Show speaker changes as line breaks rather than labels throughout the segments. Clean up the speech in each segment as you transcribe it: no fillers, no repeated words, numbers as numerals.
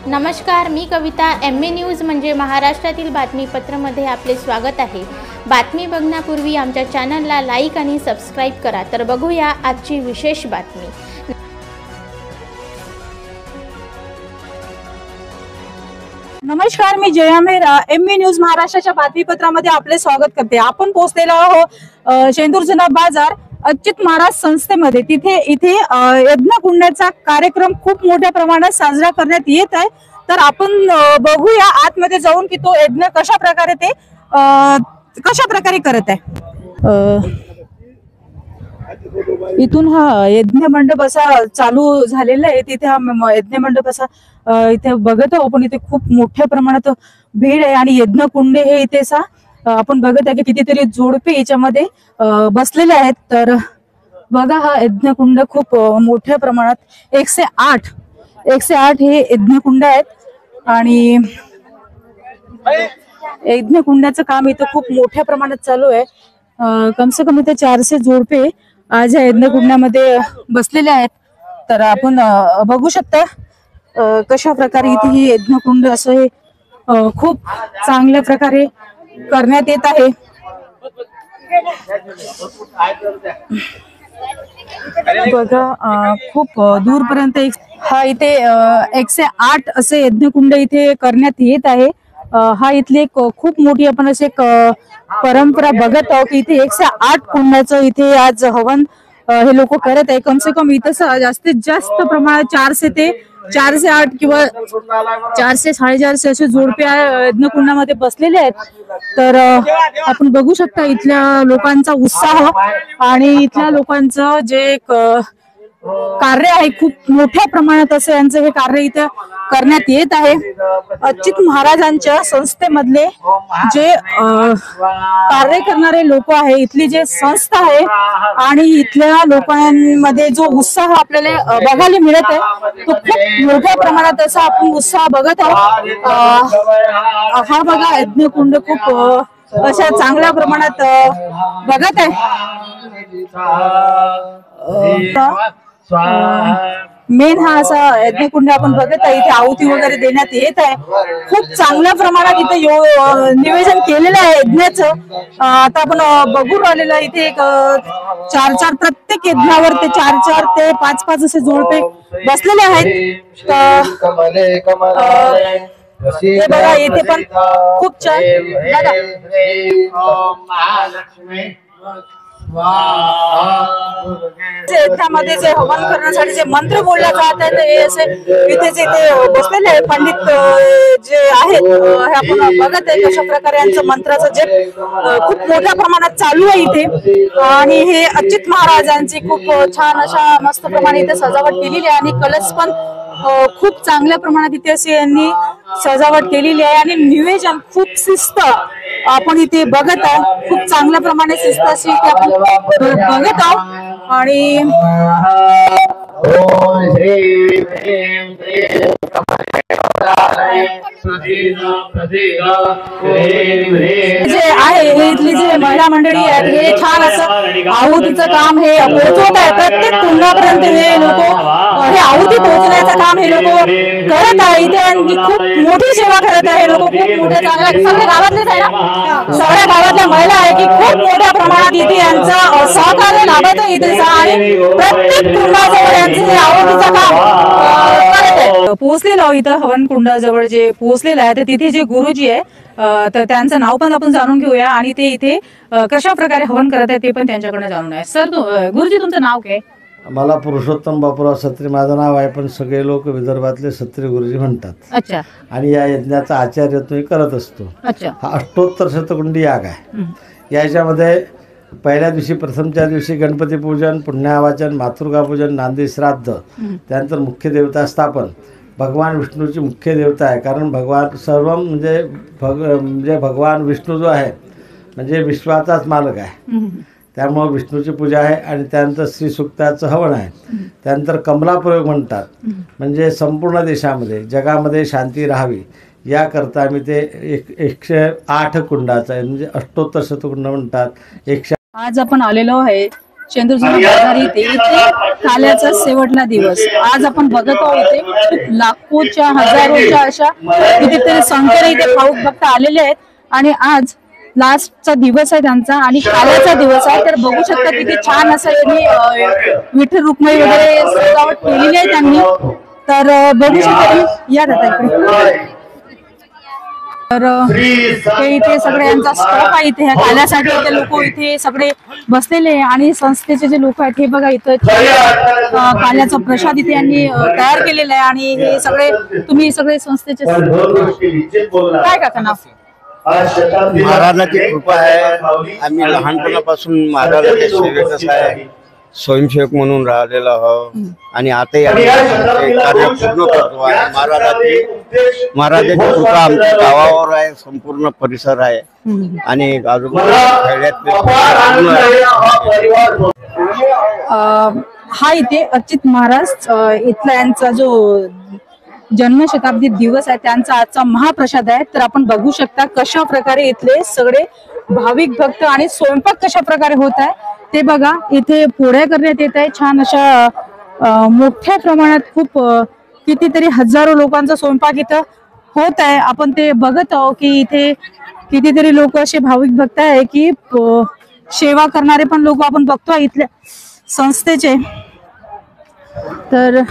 नमस्कार, मी कविता. MA news म्हणजे महाराष्ट्रातील बातमीपत्रामध्ये आपले स्वागत आहे. बातमी बघण्यापूर्वी आमच्या चॅनलला लाईक आणि सबस्क्राईब करा. तर बघूया आजची विशेष बातमी.
नमस्कार, मी जया मेहरा. MA न्यूज महाराष्ट्राच्या बातमीपत्रामध्ये आपले स्वागत करते. आपण पोहोचलेलो आहोत शेंदूर जुना बाजार अच्युत महाराज संस्थेमध्ये. इथे यज्ञकुंडाचा कार्यक्रम खूप मोठ्या प्रमाणात साजरा करण्यात येत आहे. तर आपण बघूया आतमध्ये जाऊन की तो यज्ञ कशा प्रकारे करत आहे. इथून हा यज्ञ मंडप असा चालू झालेला आहे. तिथे हा यज्ञ मंडप असा इथे बघत आहोत आपण. इथे खूप मोठ्या प्रमाणात भीड आहे आणि यज्ञकुंड हे इथे आपण बघत आहे की कितीतरी जोडपे याच्यामध्ये बसलेले आहेत. तर बघा, हा यज्ञकुंड खूप मोठ्या प्रमाणात 108 हे यज्ञकुंड आहेत आणि यज्ञकुंडाचं काम इथं खूप मोठ्या प्रमाणात चालू आहे. कमसे कम इथे 400 जोडपे आज या यज्ञकुंडामध्ये बसलेले आहेत. तर आपण बघू शकता कशा प्रकारे इथे ही यज्ञकुंड असं हे खूप चांगल्या प्रकारे करण्यात येत आहे. बघा, खूप दूरपर्यंत हा इथे 108 असे यज्ञकुंड इथे करण्यात येत आहे. हा इथली एक खूप मोठी आपण अशी एक परंपरा बघत आहोत की इथे 108 कुंडाचं इथे आज हवन हे लोक करत आहे. कमसे कम इथं जास्तीत जास्त प्रमाणात 400 ते 408 किंवा 400 450 असे जोडपे यज्ञकुंडामध्ये बसलेले आहेत. तर आपण बघू शकता इथल्या लोकांचा उत्साह आणि इथल्या लोकांचं जे कार्य आहे, खूप मोठ्या प्रमाणात असं यांचं हे कार्य इथं करण्यात येत आहे. अच्युत महाराजांच्या संस्थेमधले जे कार्य करणारे लोक आहे, इथली जे संस्था आहे आणि इथल्या लोकांमध्ये जो उत्साह आपल्याला बघायला मिळत आहे तो खूप मोठ्या प्रमाणात असा आपण उत्साह बघत आहोत. हा बघा, यज्ञकुंड खूप अशा चांगल्या प्रमाणात बघत आहे. मेन हा असा यज्ञकुंड आपण बघत आहे. इथे आहुती वगैरे देण्यात येत आहे. खूप चांगल्या प्रमाणात इथे नियोजन केलेलं आहे यज्ञाचं. आता आपण बघून राहिलेलं आहे इथे एक 4 प्रत्येक यज्ञावर ते 4 ते 5 असे जोडपे बसलेले आहेत. हे बघा, इथे पण खूप छान यज्ञामध्ये जे हवन करण्यासाठी जे मंत्र बोलले जात आहेत ते असे इथे बसलेले पंडित जे आहेत हे आपण बघत आहे कशा प्रकारे यांचं मंत्राचं जे खूप मोठ्या प्रमाणात चालू आहे इथे. आणि हे अच्युत महाराजांची खूप छान अशा मस्त प्रमाणे इथे सजावट केलेली आहे आणि कलश पण खूप चांगल्या प्रमाणात इथे अशी यांनी सजावट केलेली आहे. आणि नियोजन खूप शिस्त आपण इथे बघत आहोत. खूप चांगल्या प्रमाणे शिस्त अशी इथे आपण बघत आहोत. आणि जे आहे इथली जी महिला मंडळी आहेत हे छान असं आहुतीचं काम हे पोहोचवत आहे. प्रत्येक कुंडापर्यंत हे लोक हे आहुती पोहोचण्याचं काम हे लोक करत आहे. इथे खूप मोठी सेवा करत आहे. लोक खूप मोठ्या चांगल्या सगळ्या गावातलेच आहे ना, सगळ्या गावातल्या महिला आहे की खूप मोठ्या प्रमाणात इथे यांचं सहकार्य लाभत आहे इथे आणि प्रत्येक कुंडाजवळ यांचं हे आहुतीचं काम करत आहे. पोहोचलेलो इथं हवन कुंडाजवळ जे पोहोचलेलं आहे तर तिथे जे गुरुजी आहे तर त्यांचं नाव पण आपण जाणून घेऊया आणि ते इथे कशा प्रकारे हवन करत आहे ते पण त्यांच्याकडे जाणून आहे. सर, गुरुजी तुमचं नाव काय?
मला पुरुषोत्तम बापूराव सत्री माझं नाव आहे, पण सगळे लोक विदर्भातले सत्री गुरुजी म्हणतात.
अच्छा.
आणि या यज्ञाचा आचार्य तुम्ही करत असतो.
अच्छा.
हा अष्टोत्तर शतकुंडी याग आहे. याच्यामध्ये पहिल्या दिवशी प्रथमच्या दिवशी गणपती पूजन, पुण्यावाचन, मातृका पूजन, नांदी श्राद्ध, त्यानंतर मुख्य देवता स्थापन. भगवान विष्णूची मुख्य देवता आहे, कारण भगवान सर्व म्हणजे भगवान विष्णू जो आहे म्हणजे विश्वाचाच मालक आहे. त्यामुळं विष्णूची पूजा आहे. आणि त्यानंतर श्रीसुक्ताचं हवन आहे. त्यानंतर कमलाप्रयोग म्हणतात, म्हणजे संपूर्ण देशामध्ये जगामध्ये शांती राहावी याकरता आम्ही ते 108 कुंडाचं आहे, म्हणजे अष्टोत्तर शतकुंड म्हणतात. आज
आपण आलेलो आहे शेंदूर जुना बाजार इथे काल्याचा शेवटला दिवस. आज आपण बघत आहोत इथे खूप लाखोच्या हजारोच्या अशा कितीतरी संख्येने इथे भाविक भक्त आलेले आहेत आणि आज लास्टचा दिवस आहे त्यांचा आणि काल्याचा दिवस आहे. तर बघू शकता किती छान असं यांनी विठ्ठल रुक्मिणी वगैरे सजावट केलेली आहे त्यांनी. तर बघू शकता या दादा इकडे. तर हे इथे सगळे यांचा स्टॉप आहे इथे ह्या काल्यासाठी. इथे लोक इथे सगळे बसलेले आणि संस्थेचे जे लोक आहेत हे बघा इथं काल्याचा प्रसाद इथे यांनी तयार केलेला आहे. आणि हे सगळे तुम्ही सगळे संस्थेचे काय काका नाव?
महाराजाची कृपा आहे. आम्ही लहानपणापासून महाराजाच्या सेवेतच आहे, स्वयंसेवक म्हणून राहिलेलो आहोत आणि आताही आम्ही कार्य पूर्ण करतो. महाराजाची कृपा आमच्या गावावर आहे, संपूर्ण परिसर आहे आणि
हा इथे अच्युत महाराज इथला यांचा जो जन्मशताब्दी दिवस आहे त्यांचा आजचा महाप्रसाद आहे. तर आपण बघू शकता कशा प्रकारे इथले सगळे भाविक भक्त आणि स्वयंपाक कशा प्रकारे होत आहे ते बघा. इथे पोळ्या करण्यात येत आहे छान अशा मोठ्या प्रमाणात. खूप कितीतरी हजारो लोकांचा स्वयंपाक इथं होत आहे. आपण ते बघत आहोत की इथे कितीतरी लोक असे भाविक भक्त आहे की सेवा करणारे पण लोक आपण बघतो इथल्या संस्थेचे. तर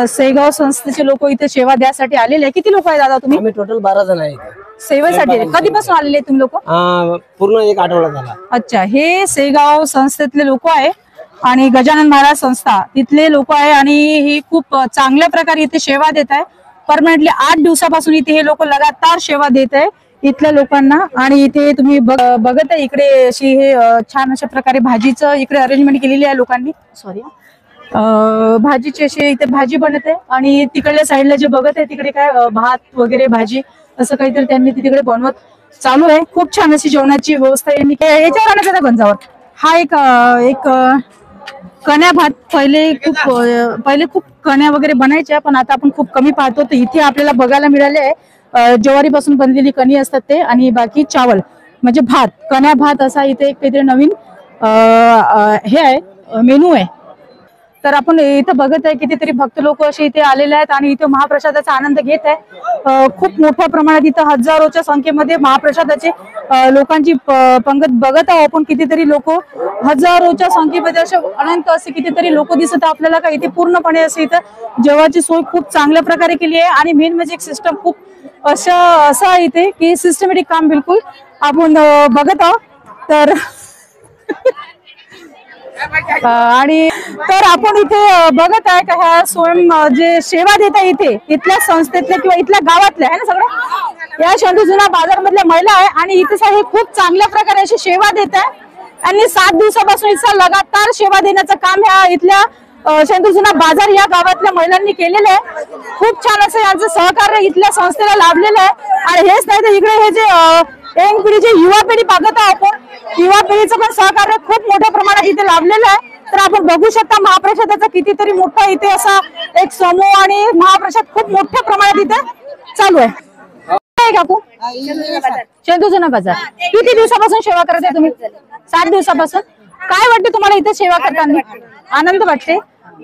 सेगाव संस्थेचे लोक इथे सेवा द्यासाठी आलेले आहे. किती लोक आहे दादा तुम्ही?
आम्ही टोटल 12 जण आहे
सेवेसाठी. कधीपासून आलेले तुम्ही लोक?
पूर्ण 1 आठवडा झाला.
अच्छा, हे सेगाव संस्थेतले लोक आहे आणि गजानन महाराज संस्था तिथले लोक आहे आणि ही खूप चांगल्या प्रकारे इथे सेवा देत आहे. परमनंटली 8 दिवसापासून इथे हे लोक लगातार सेवा देत आहे इथल्या लोकांना. आणि इथे तुम्ही बघत आहे इकडे अशी हे छान अशा प्रकारे भाजीचं इकडे अरेंजमेंट केलेली आहे लोकांनी. सॉरी, भाजीची अशी इथे भाजी बनत आहे आणि तिकडल्या साईडला जे बघत आहे तिकडे काय भात वगैरे भाजी असं काहीतरी त्यांनी तिकडे बनवत चालू आहे. खूप छान अशी जेवणाची व्यवस्था यांनी याच्यावर आणत आहे गंजावर. हा एक कण्या भात पहिले खूप कण्या वगैरे बनायच्या पण आता आपण खूप कमी पाहतो. तर इथे आपल्याला बघायला मिळाले आहे ज्वारीपासून बनलेली कणी असतात ते आणि बाकी चावल म्हणजे भात, कण्या भात असा इथे एक काहीतरी नवीन हे आहे मेनू आहे. तर आपण इथं बघत आहे कितीतरी भक्त लोक असे इथे आलेले आहेत आणि इथे महाप्रसादाचा आनंद घेत आहे. खूप मोठ्या प्रमाणात इथं हजारोच्या संख्येमध्ये महाप्रसादाचे लोकांची पंगत बघत आहोत आपण. कितीतरी लोक हजारोच्या संख्येमध्ये असे अनंत असे कितीतरी लोक दिसत आपल्याला का इथे पूर्णपणे असे इथं जेवाची सोय खूप चांगल्या प्रकारे केली आहे. आणि मेन म्हणजे सिस्टम खूप असं आहे इथे की सिस्टमॅटिक काम बिलकुल आपण बघत आहोत. तर आणि तर आपण इथे बघत आहे का ह्या स्वयं जे सेवा देत आहे इथे इथल्या संस्थेतल्या किंवा इथल्या गावातल्या आहे ना सगळं या शेंदूर जुना बाजार मधल्या महिला आहे आणि इथे हे खूप चांगल्या प्रकारे अशी सेवा देत आहे. आणि 7 दिवसापासून इथं लगातार सेवा देण्याचं काम ह्या इथल्या शेंदूर जुना बाजार या गावातल्या महिलांनी केलेलं आहे. खूप छान असं यांचं सहकार्य इथल्या संस्थेला लाभलेलं आहे. आणि हेच नाही तर इकडे हे जे यंग पिढी जे युवा पिढी बघत आहोत आपण युवा पिढीचं पण सहकार्य खूप मोठ्या प्रमाणात इथे लाभलेलं आहे. तर आपण बघू शकता महाप्रसादाचा कितीतरी मोठा इथे असा एक समूह आणि महाप्रसाद खूप मोठ्या प्रमाणात इथे चालू आहे. काकू शेंदूर जुना बाजार किती दिवसापासून सेवा करत आहे तुम्ही? 7 दिवसापासून. काय वाटते तुम्हाला इथे सेवा करताना? आनंद वाटते.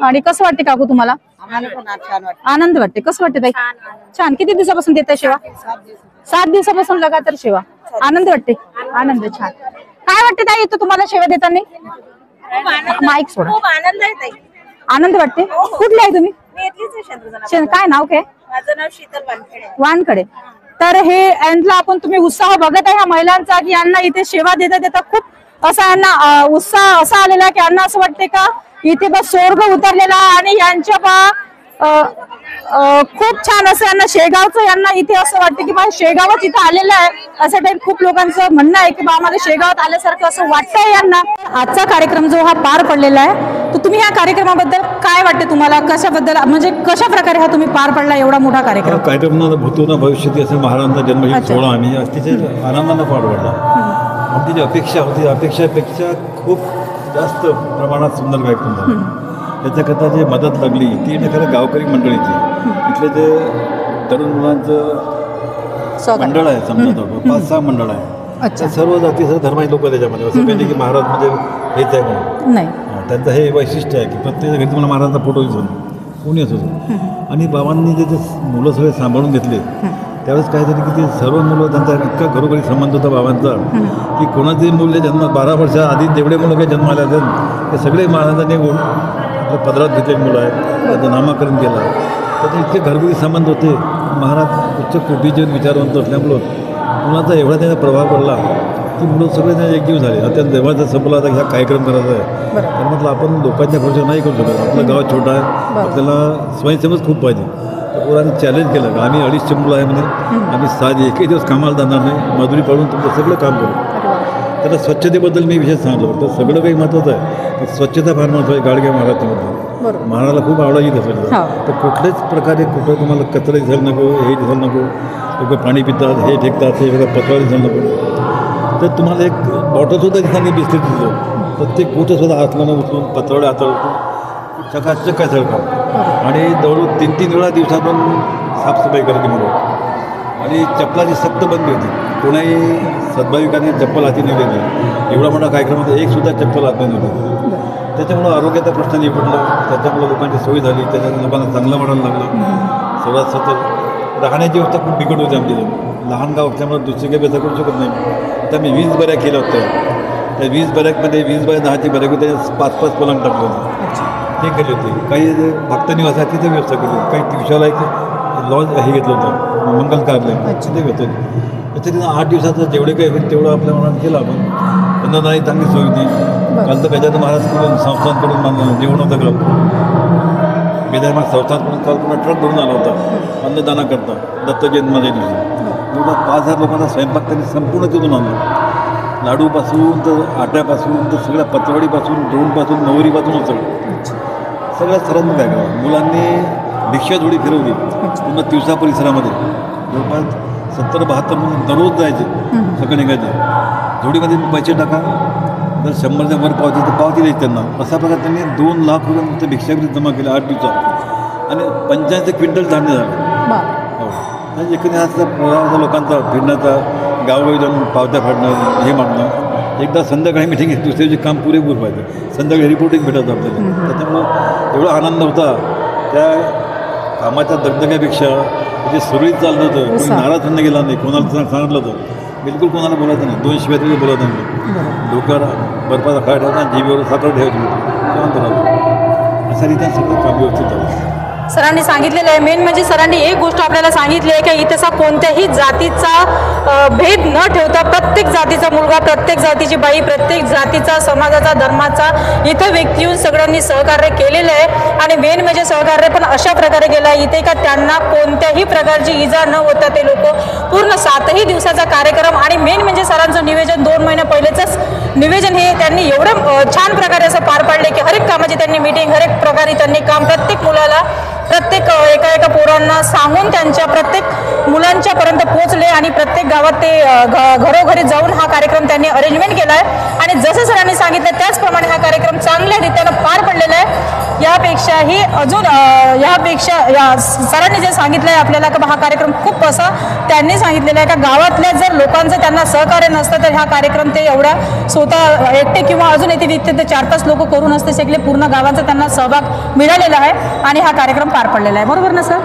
आणि कसं वाटते काकू तुम्हाला? आनंद वाटते. कसं वाटते ताई? छान. किती दिवसापासून देत आहे सेवा? 7 दिवसापासून लगातार सेवा. आनंद वाटते. आनंद. छान. काय वाटते ताई इथं तुम्हाला सेवा देताना? माईक सोडा.
खूप आनंद आहे ताई.
आनंद वाटते. कुठले आहे तुम्ही?
मी इथलीच आहे शेंदूर.
काय नाव काय?
माझं नाव शीतल वानखेडे.
वानकडे. तर हे यांचा आपण तुम्ही उत्साह बघत आहे ह्या महिलांचा की यांना इथे सेवा देता देता खूप असा यांना उत्साह असा आलेला की यांना असं वाटते का इथे बस स्वर्ग उतरलेला आणि यांच्या खूप छान असं यांना शेगावचं यांना इथे असं वाटतं की बा शेगावच इथं आलेलं आहे असं टाइप खूप लोकांचं म्हणणं आहे की बा आम्हाला शेगावात आल्यासारखं असं वाटतंय यांना. आजचा कार्यक्रम जो हा पार पडलेला आहे तर तुम्ही ह्या कार्यक्रमाबद्दल काय वाटते तुम्हाला? कशाबद्दल म्हणजे कशा प्रकारे हा तुम्ही पार पडला एवढा मोठा कार्यक्रम?
कार्यक्रम भूतो भविष्यात असं महाराजांचा जन्मदिन सोहळा आम्ही अतिशय आनंदानं पार पडला. आमची जी अपेक्षा होती अपेक्षापेक्षा खूप जास्त प्रमाणात सुंदर कार्यक्रम झाला. त्याच्याकरता जे मदत लागली ती खरं गावकरी मंडळीची इथले जे तरुण मुलांचं मंडळ आहे समजा 5-6 मंडळ आहे
अच्छा.
तर सर्व जाती सर्व धर्माचे लोक त्याच्यामध्ये असं काही नाही की महाराज म्हणजे हेच आहे म्हणून.
नाही.
त्यांचं हे वैशिष्ट्य आहे की प्रत्येक घरी तुम्हाला महाराजांचा फोटो दिसून कोणी असो. आणि बाबांनी जे ते मुलं सगळे सांभाळून घेतले त्यावेळेस काय झालं की ते सर्व मुलं त्यांचा इतका घरोघरी संबंध होता बाबांचा की कोणाचेही मुलं जन्म 12 वर्षाआधी जेवढे मुलं काही जन्माला आहेत ते सगळे महाराजांनी आपल्या पदरात घेतलेली मुलं आहेत. त्याचं नामकरण केलं. त्याचे इतके घरगुती संबंध होते. महाराज उच्च कोटीचे विचारवंत असल्यामुळं मुलांचा एवढा त्याचा प्रभाव पडला की मुलं सगळे त्या एकजीव झाले. आता देवाचा संपला आता ह्या कार्यक्रम करायचा आहे तर म्हटलं आपण लोकांच्या खर्च नाही करू शकत. आपलं गाव छोटं आहे. आपल्याला स्वयंसेवक खूप पाहिजे. तर पोरांनी चॅलेंज केलं का आम्ही 250 मुलं आहे म्हणे आम्ही साधी एकही दिवस कामाला जाणार नाही मजुरी पाडून तुमचं सगळं काम करू. त्याला स्वच्छतेबद्दल मी विशेष सांगितलं तर सगळं काही महत्त्वाचं आहे पण स्वच्छता फार महत्त्वाचं आहे. गाडगे महाराजच्यामध्ये महाराजला खूप आवडायची स्वच्छता. तर कुठल्याच प्रकारे कुठं तुम्हाला कचरा दिसायला नको हे दिसायला नको लोक पाणी पितात हे फेकतात हे वेगळं पत्रावर दिसायला नको. तर तुम्हाला एक बॉटलसुद्धा दिसणार बिस्किट दिसतं प्रत्येक कुठंसुद्धा हातलानं उचलून पत्रावड्या हाताळून चकाचक काय सळकाव आणि जवळ 3-3 वेळा दिवसातून साफसफाई करायची म्हणून. आणि चप्पलाची सक्त बंदी होती. कोणाही सद्भाविकाने चप्पल हाती नाही घेतली. एवढा मोठा कार्यक्रमात एकसुद्धा चप्पल हाती नव्हती. त्याच्यामुळं आरोग्याचा प्रश्न नाही पडला. त्याच्यामुळं लोकांची सोय झाली. त्याच्यात लोकांना चांगलं वाढायला लागलं. सर्वात सतत राहण्याची व्यवस्था खूप बिकट होती आमची. लहान गाव असल्यामुळे दुसरी काही व्यवस्था करू शकत नाही. तर आम्ही 20 बऱ्या केल्या होत्या. त्या 20 बऱ्यामध्ये 20 बाय 10ची बऱ्याक होते. 5-5 पलंग टाकले होते ते केले होते. काही भक्त निवास आहे तिथे व्यवस्था केली. काही दिवसाला एक लॉज हे घेतलं होतं मंगल कार्यालय तिथे घेतो. त्याच्यात 8 दिवसाचं जेवढे काही होईल तेवढं आपल्या मनात केलं आपण. अन्नदानाही चांगली सोय होती. काल तर गजानन महाराजकडून संस्थांकडून जेवण होतं का विद्यामान संस्थांकडून काल पुन्हा ट्रक भरून आला होता अन्नदाना करता दत्त जयंतीच्या दिवशी. एवढा 5,000 लोकांचा स्वयंपाक त्यांनी संपूर्ण तिथून आणला. लाडूपासून तर आट्यापासून तर सगळ्या पत्रवाडीपासून ड्रोनपासून नवरीपासून सगळ्या सर्वांनी काय करावं. मुलांनी भिक्षा जोडी फिरवली पूर्ण तिवसा परिसरामध्ये. जवळपास 70-72 मुलं दररोज जायचे सगळे निघायचे. जोडीमध्ये पैसे टाका जर 100च्या वर पावती तर पावती द्यायची त्यांना. अशा प्रकारे त्यांनी 2 लाख रुपये ते भिक्षागृही जमा केले 8 दिवसात. आणि 85 क्विंटल धान्य झालं. हो म्हणजे एकूण लोकांचा फिरण्याचा गावोगावी जाऊन पावत्या फाडणं हे मागणं. एकदा संध्याकाळी मिटिंग घेतली दुसऱ्या दिवशी काम पुरेपूर पाहिजे. संध्याकाळी रिपोर्टिंग भेटत आपल्याला. त्याच्यामुळं एवढा आनंद होता. त्या कामाच्या दगदग्यापेक्षा जे सुरळीत चाललं होतं. कोणी नाराज होऊन गेला नाही. कोणाला सांगितलं होतं बिलकुल कोणाला बोलायचं नाही. 2 शिवाय तरी बोलायचं नाही. डोक्यावर बर्फाचा खाय ठेवता जीभेवर साखर ठेवायची शांत राहतो. अशा रीतीने सगळं काम व्यवस्थित झालं.
सरांनी सांगितलेलं आहे. मेन म्हणजे सरांनी एक गोष्ट आपल्याला सांगितली आहे की इथेचा कोणत्याही जातीचा भेद न ठेवता प्रत्येक जातीचा मुलगा प्रत्येक जातीची बाई प्रत्येक जातीचा समाजाचा धर्माचा इथं व्यक्ती येऊन सगळ्यांनी सहकार्य केलेलं आहे. आणि मेन म्हणजे सहकार्य पण अशा प्रकारे केलं आहे इथे का त्यांना कोणत्याही प्रकारची इजा न होता ते लोक पूर्ण 7ही दिवसाचा कार्यक्रम आणि मेन म्हणजे सरांचं निवेदन 2 महिन्या पहिलेचंच निवेदन हे त्यांनी एवढं छान प्रकारे असं पार पाडले की हर एक कामाची त्यांनी मीटिंग हर एक प्रकारे त्यांनी काम प्रत्येक मुलाला प्रत्येक एका पोरांना सांगून त्यांच्या प्रत्येक मुलांच्यापर्यंत पोहोचले आणि प्रत्येक गावात ते घरोघरी जाऊन हा कार्यक्रम त्यांनी अरेंजमेंट केला आहे. आणि जसं सरांनी सांगितलं त्याचप्रमाणे हा कार्यक्रम चांगल्या रीतीनं पार पडलेला आहे. यापेक्षाही अजून सरांनी जे सांगितलं आहे आपल्याला की हा कार्यक्रम खूप असा त्यांनी सांगितलेलं आहे का गावातल्या जर लोकांचं त्यांना सहकार्य नसतं तर हा कार्यक्रम ते एवढा स्वतः एकटे किंवा अजून येथे व्यक्ती ते 4-5 लोक करू नसते शकले. पूर्ण गावाचा त्यांना सहभाग मिळालेला आहे आणि हा कार्यक्रम पार पडलेला आहे. बरोबर ना सर?